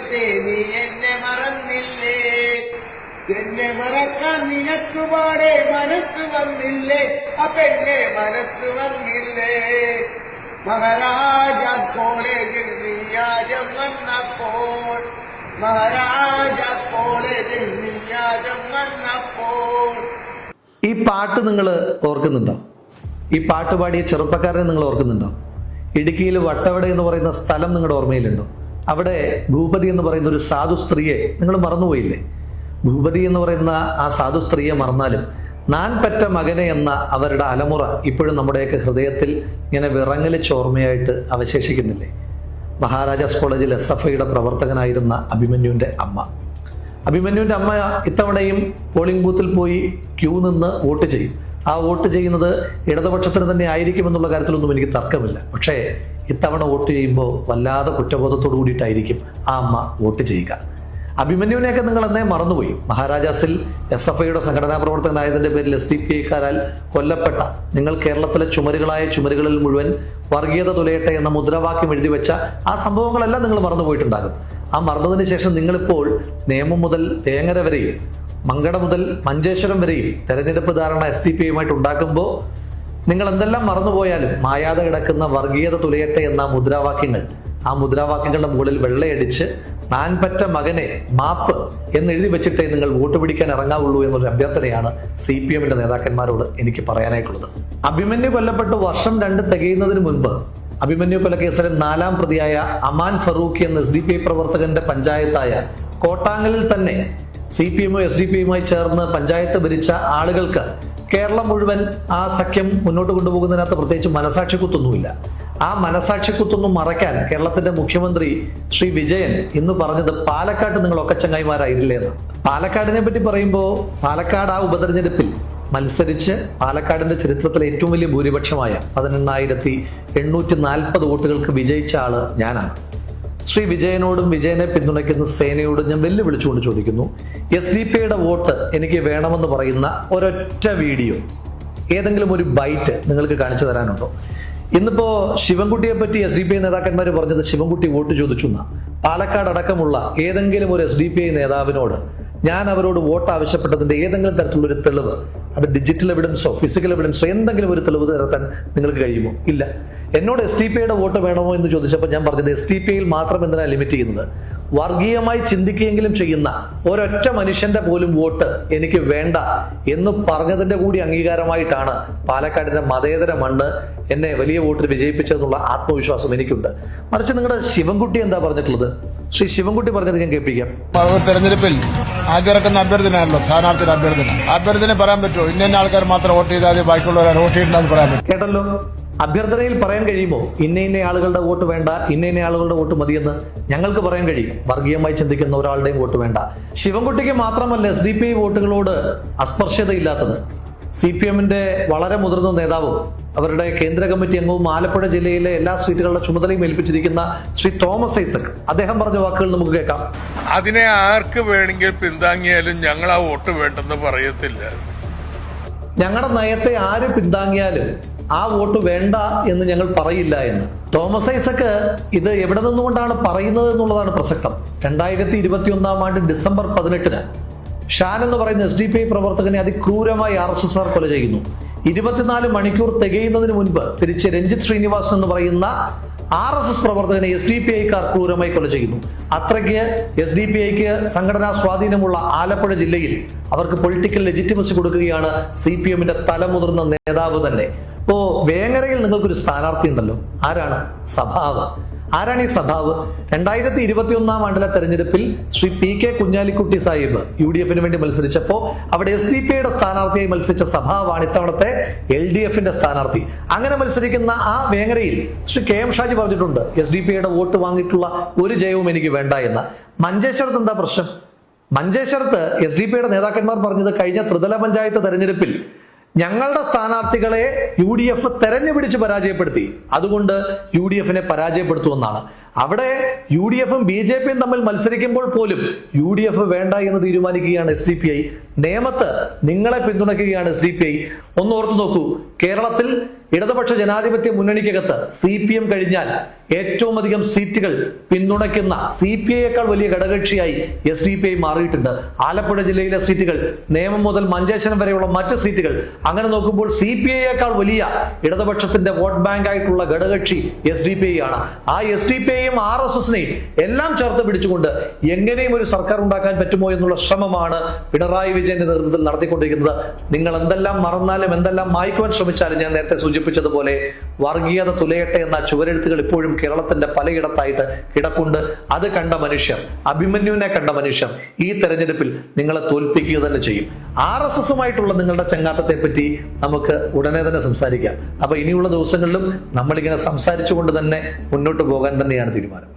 കൊച്ചേ നീ എന്നെ മറന്നില്ലേ, എന്നെ മറക്കാൻ നിനക്ക് പാടെ മനസ്സ് വന്നില്ലേ, അപ്പെന്നെ മനസ്സ് വന്നില്ലേ. മഹാരാജ കോളേജിൽ നീയാജം വന്നപ്പോൾ, മഹാരാജ കോളേജിൽ നീയാജം വന്നപ്പോൾ. ഈ പാട്ട് നിങ്ങൾ ഓർക്കുന്നുണ്ടോ? ഈ പാട്ട് പാടിയ ചെറുപ്പക്കാരനെ നിങ്ങൾ ഓർക്കുന്നുണ്ടോ? ഇടുക്കിയിൽ വട്ടവട എന്ന് പറയുന്ന സ്ഥലം നിങ്ങളുടെ ഓർമ്മയിലുണ്ടോ? അവിടെ ഭൂപതി എന്ന് പറയുന്ന ഒരു സാധു സ്ത്രീയെ നിങ്ങൾ മറന്നുപോയില്ലേ? ഭൂപതി എന്ന് പറയുന്ന ആ സാധു സ്ത്രീയെ മറന്നാലും നാൻ പെറ്റ മകനെ എന്ന അവരുടെ അലമുറ ഇപ്പോഴും നമ്മുടെയൊക്കെ ഹൃദയത്തിൽ ഇങ്ങനെ വിറങ്ങലിച്ച് ഓർമ്മയായിട്ട് അവശേഷിക്കുന്നില്ലേ? മഹാരാജാസ് കോളേജിൽ SFIയുടെ പ്രവർത്തകനായിരുന്ന അഭിമന്യുവിൻ്റെ അമ്മ. അഭിമന്യുവിൻ്റെ അമ്മ ഇത്തവണയും പോളിംഗ് ബൂത്തിൽ പോയി ക്യൂ നിന്ന് വോട്ട് ചെയ്യും. ആ വോട്ട് ചെയ്യുന്നത് ഇടതുപക്ഷത്തിന് തന്നെ ആയിരിക്കുമെന്നുള്ള കാര്യത്തിലൊന്നും എനിക്ക് തർക്കമില്ല. പക്ഷേ ഇത്തവണ വോട്ട് ചെയ്യുമ്പോൾ വല്ലാതെ കുറ്റബോധത്തോടു കൂടിയിട്ടായിരിക്കും ആ അമ്മ വോട്ട് ചെയ്യുക. അഭിമന്യുവിനെയൊക്കെ നിങ്ങൾ എന്നേ മറന്നുപോയി. മഹാരാജാസിൽ SFIയുടെ സംഘടനാ പ്രവർത്തകനായതിന്റെ പേരിൽ SDPIക്കാരാൽ കൊല്ലപ്പെട്ട, നിങ്ങൾ കേരളത്തിലെ ചുമരുകളായ ചുമരുകളിൽ മുഴുവൻ വർഗീയത തുലയട്ടെ എന്ന മുദ്രാവാക്യം എഴുതി വെച്ച ആ സംഭവങ്ങളെല്ലാം നിങ്ങൾ മറന്നുപോയിട്ടുണ്ടാകും. ആ മറന്നതിന് ശേഷം നിങ്ങളിപ്പോൾ നേമം മുതൽ വേങ്ങര വരെയും മങ്കട മുതൽ മഞ്ചേശ്വരം വരെയും തെരഞ്ഞെടുപ്പ് ധാരണ SDPIയുമായിട്ട് ഉണ്ടാക്കുമ്പോൾ നിങ്ങൾ എന്തെല്ലാം മറന്നുപോയാലും മായാതെ കിടക്കുന്ന വർഗീയത തുലയട്ടെ എന്ന മുദ്രാവാക്യങ്ങൾ, ആ മുദ്രാവാക്യങ്ങളുടെ മുകളിൽ വെള്ളയടിച്ച് നാൻ പറ്റ മകനെ മാപ്പ് എന്നെഴുതി വെച്ചിട്ടേ നിങ്ങൾ വോട്ട് പിടിക്കാൻ ഇറങ്ങാവുള്ളൂ എന്നൊരു അഭ്യർത്ഥനയാണ് CPMന്റെ നേതാക്കന്മാരോട് എനിക്ക് പറയാനായിട്ടുള്ളത്. അഭിമന്യു കൊല്ലപ്പെട്ട് വർഷം 2 തികയുന്നതിന് മുൻപ് അഭിമന്യു കൊലക്കേസിലെ 4ാം പ്രതിയായ അമാൻ ഫറൂഖി എന്ന SDPI പ്രവർത്തകന്റെ പഞ്ചായത്തായ കോട്ടാങ്ങലിൽ തന്നെ CPMോ SDPIയുമായി ചേർന്ന് പഞ്ചായത്ത് ഭരിച്ച ആളുകൾക്ക് കേരളം മുഴുവൻ ആ സഖ്യം മുന്നോട്ട് കൊണ്ടുപോകുന്നതിനകത്ത് പ്രത്യേകിച്ച് മനസാക്ഷിക്കുത്തൊന്നുമില്ല. ആ മനസാക്ഷിക്കുത്തൊന്നും മറയ്ക്കാൻ കേരളത്തിന്റെ മുഖ്യമന്ത്രി ശ്രീ വിജയൻ ഇന്ന് പറഞ്ഞത് പാലക്കാട് നിങ്ങൾ ഒക്കെ ചങ്ങായിമാരായിരുന്നില്ലേ എന്ന്. പാലക്കാടിനെ പറ്റി പറയുമ്പോൾ പാലക്കാട് ആ ഉപതെരഞ്ഞെടുപ്പിൽ മത്സരിച്ച് പാലക്കാടിന്റെ ചരിത്രത്തിലെ ഏറ്റവും വലിയ ഭൂരിപക്ഷമായ 18,840 വോട്ടുകൾക്ക് വിജയിച്ച ആള് ഞാനാണ്. ശ്രീ വിജയനോടും വിജയനെ പിന്തുണയ്ക്കുന്ന സേനയോടും ഞാൻ വെല്ലുവിളിച്ചുകൊണ്ട് ചോദിക്കുന്നു, SDPIയുടെ വോട്ട് എനിക്ക് വേണമെന്ന് പറയുന്ന ഒരൊറ്റ വീഡിയോ, ഏതെങ്കിലും ഒരു ബൈറ്റ് നിങ്ങൾക്ക് കാണിച്ചു തരാനുണ്ടോ? ഇന്നിപ്പോ ശിവൻകുട്ടിയെ പറ്റി SDPI നേതാക്കന്മാർ പറഞ്ഞത് ശിവൻകുട്ടി വോട്ട് ചോദിച്ചു എന്നാ. പാലക്കാട് അടക്കമുള്ള ഏതെങ്കിലും ഒരു SDPI നേതാവിനോട് ഞാൻ അവരോട് വോട്ട് ആവശ്യപ്പെട്ടതിന്റെ ഏതെങ്കിലും തരത്തിലുള്ള ഒരു തെളിവ്, അത് ഡിജിറ്റൽ എവിഡൻസോ ഫിസിക്കൽ എവിഡൻസോ എന്തെങ്കിലും ഒരു തെളിവ് നിരത്താൻ നിങ്ങൾക്ക് കഴിയുമോ? ഇല്ല. എന്നോട് SDPIയുടെ വോട്ട് വേണമോ എന്ന് ചോദിച്ചപ്പോൾ ഞാൻ പറഞ്ഞത് SDPIയിൽ മാത്രം എന്തിനാണ് ലിമിറ്റ് ചെയ്യുന്നത്? വർഗീയമായി ചിന്തിക്കുകയെങ്കിലും ചെയ്യുന്ന ഒരൊറ്റ മനുഷ്യന്റെ പോലും വോട്ട് എനിക്ക് വേണ്ട എന്ന് പറഞ്ഞതിന്റെ കൂടി അംഗീകാരമായിട്ടാണ് പാലക്കാടിന്റെ മതേതര മണ്ണ് എന്നെ വലിയ വോട്ടിൽ വിജയിപ്പിച്ചതെന്നുള്ള ആത്മവിശ്വാസം എനിക്കുണ്ട്. മറിച്ച് നിങ്ങളുടെ ശിവൻകുട്ടി എന്താ പറഞ്ഞിട്ടുള്ളത്? ശ്രീ ശിവൻകുട്ടി പറഞ്ഞത് ഞാൻ കേൾപ്പിക്കാം. തെരഞ്ഞെടുപ്പിൽ ആദ്യം ഇറക്കുന്ന അഭ്യർത്ഥനയാണല്ലോ സ്ഥാനാർത്ഥിയുടെ അഭ്യർത്ഥന പറയാൻ പറ്റുമോ? ഇന്ന ആൾക്കാർ മാത്രം വോട്ട് ചെയ്താൽ ബാക്കിയുള്ളവർ വോട്ട് ചെയ്യണ്ടെന്ന് പറയാൻ പറ്റും? കേട്ടല്ലോ, അഭ്യർത്ഥനയിൽ പറയാൻ കഴിയുമോ ഇന്ന ആളുകളുടെ വോട്ട് വേണ്ട, ഇന്ന ആളുകളുടെ വോട്ട് മതിയെന്ന്? ഞങ്ങൾക്ക് പറയാൻ കഴിയും. വർഗീയമായി ചിന്തിക്കുന്ന ഒരാളുടെയും വോട്ട് വേണ്ട. ശിവൻകുട്ടിക്ക് മാത്രമല്ല SDPI വോട്ടുകളോട് അസ്പർശ്യതയില്ലാത്തത്. CPMന്റെ വളരെ മുതിർന്ന നേതാവും അവരുടെ കേന്ദ്ര കമ്മിറ്റി അംഗവും ആലപ്പുഴ ജില്ലയിലെ എല്ലാ സീറ്റുകളുടെ ചുമതലയും ഏൽപ്പിച്ചിരിക്കുന്ന ശ്രീ തോമസ് ഐസക്, അദ്ദേഹം പറഞ്ഞ വാക്കുകൾ നമുക്ക് കേൾക്കാം. അതിനെ ആർക്ക് വേണമെങ്കിൽ പിന്താങ്ങിയാലും ഞങ്ങൾ ആ വോട്ട് വേണ്ടെന്ന് പറയത്തില്ല. ഞങ്ങളുടെ നയത്തെ ആര് പിന്താങ്ങിയാലും ആ വോട്ട് വേണ്ട എന്ന് ഞങ്ങൾ പറയില്ല എന്ന് തോമസ് ഐസക് ഇത് എവിടെ നിന്നുകൊണ്ടാണ് പറയുന്നത് എന്നുള്ളതാണ് പ്രസക്തം. 2021 ആണ്ട് ഡിസംബർ 18 ഷാൻ എന്ന് പറയുന്ന SDPI പ്രവർത്തകനെ അതിക്രൂരമായി RSSR കൊല ചെയ്യുന്നു. 24 മണിക്കൂർ തികയുന്നതിന് മുൻപ് തിരിച്ച് രഞ്ജിത്ത് ശ്രീനിവാസൻ എന്ന് പറയുന്ന RSS പ്രവർത്തകനെ SDPIക്കാർ ക്രൂരമായി കൊല ചെയ്യുന്നു. അത്രയ്ക്ക് SDPIക്ക് സംഘടനാ സ്വാധീനമുള്ള ആലപ്പുഴ ജില്ലയിൽ അവർക്ക് പൊളിറ്റിക്കൽ ലെജിറ്റിമസി കൊടുക്കുകയാണ് CPMന്റെ തലമുതിർന്ന നേതാവ് തന്നെ. ഇപ്പോ വേങ്ങരയിൽ നിങ്ങൾക്കൊരു സ്ഥാനാർത്ഥി ഉണ്ടല്ലോ, ആരാണ്? സഭാവ്. ആരാണ് ഈ സഭാവ്? 2021 ആണ്ടിലെ തെരഞ്ഞെടുപ്പിൽ ശ്രീ PK കുഞ്ഞാലിക്കുട്ടി സാഹിബ് UDFന് വേണ്ടി മത്സരിച്ചപ്പോൾ അവിടെ SDPIയുടെ സ്ഥാനാർത്ഥിയായി മത്സരിച്ച സഭാവാണ് ഇത്തവണത്തെ LDFന്റെ സ്ഥാനാർത്ഥി. അങ്ങനെ മത്സരിക്കുന്ന ആ വേങ്ങരയിൽ ശ്രീ KM ഷാജി പറഞ്ഞിട്ടുണ്ട് SDPIയുടെ വോട്ട് വാങ്ങിയിട്ടുള്ള ഒരു ജയവും എനിക്ക് വേണ്ട എന്ന്. മഞ്ചേശ്വരത്ത് എന്താ പ്രശ്നം? മഞ്ചേശ്വരത്ത് SDPIയുടെ നേതാക്കന്മാർ പറഞ്ഞത് കഴിഞ്ഞ ത്രിതല പഞ്ചായത്ത് തെരഞ്ഞെടുപ്പിൽ ഞങ്ങളുടെ സ്ഥാനാർത്ഥികളെ UDF തെരഞ്ഞുപിടിച്ച് പരാജയപ്പെടുത്തി, അതുകൊണ്ട് UDFനെ പരാജയപ്പെടുത്തുമെന്നാണ്. അവിടെ UDF-ഉം BJP-യും തമ്മിൽ മത്സരിക്കുമ്പോൾ പോലും UDF വേണ്ട എന്ന് തീരുമാനിക്കുകയാണ് SDPI. നേമത്ത് നിങ്ങളെ പിന്തുണയ്ക്കുകയാണ് SDPI. ഒന്ന് ഓർത്തു നോക്കൂ, കേരളത്തിൽ ഇടതുപക്ഷ ജനാധിപത്യ മുന്നണിക്കകത്ത് CPM കഴിഞ്ഞാൽ ഏറ്റവും അധികം സീറ്റുകൾ പിന്തുണയ്ക്കുന്ന CPI-യേക്കാൾ വലിയ ഘടകകക്ഷിയായി SDPI മാറിയിട്ടുണ്ട്. ആലപ്പുഴ ജില്ലയിലെ സീറ്റുകൾ, നേമം മുതൽ മഞ്ചേശ്വരം വരെയുള്ള മറ്റ് സീറ്റുകൾ, അങ്ങനെ നോക്കുമ്പോൾ CPI-യേക്കാൾ വലിയ ഇടതുപക്ഷത്തിന്റെ വോട്ട് ബാങ്ക് ആയിട്ടുള്ള ഘടകകക്ഷി SDPI ആണ്. ആ SDPI-യും RSS-നെയും എല്ലാം ചേർത്ത് പിടിച്ചുകൊണ്ട് എങ്ങനെയും ഒരു സർക്കാർ ഉണ്ടാക്കാൻ പറ്റുമോ എന്നുള്ള ശ്രമമാണ് പിണറായി വിജയന്റെ നേതൃത്വത്തിൽ നടത്തിക്കൊണ്ടിരിക്കുന്നത്. നിങ്ങൾ എന്തെല്ലാം മറന്നാലും എന്തെല്ലാം മായ്ക്കുവാൻ ശ്രമിച്ചാലും, ഞാൻ നേരത്തെ സൂചിപ്പിച്ചതുപോലെ വർഗീയത തുലയട്ടെ എന്ന ചുവരെഴുത്തുകൾ ഇപ്പോഴും കേരളത്തിന്റെ പലയിടത്തായിട്ട് കിടപ്പുണ്ട്. അത് കണ്ട മനുഷ്യർ, അഭിമന്യുവിനെ കണ്ട മനുഷ്യർ ഈ തെരഞ്ഞെടുപ്പിൽ നിങ്ങളെ തോൽപ്പിക്കുക തന്നെ ചെയ്യും. RSS-ഉമായിട്ടുള്ള നിങ്ങളുടെ ചങ്ങാത്തത്തെ പറ്റി നമുക്ക് ഉടനെ തന്നെ സംസാരിക്കാം. അപ്പൊ ഇനിയുള്ള ദിവസങ്ങളിലും നമ്മളിങ്ങനെ സംസാരിച്ചുകൊണ്ട് തന്നെ മുന്നോട്ട് പോകാൻ തന്നെയാണ് തീരുമാനം.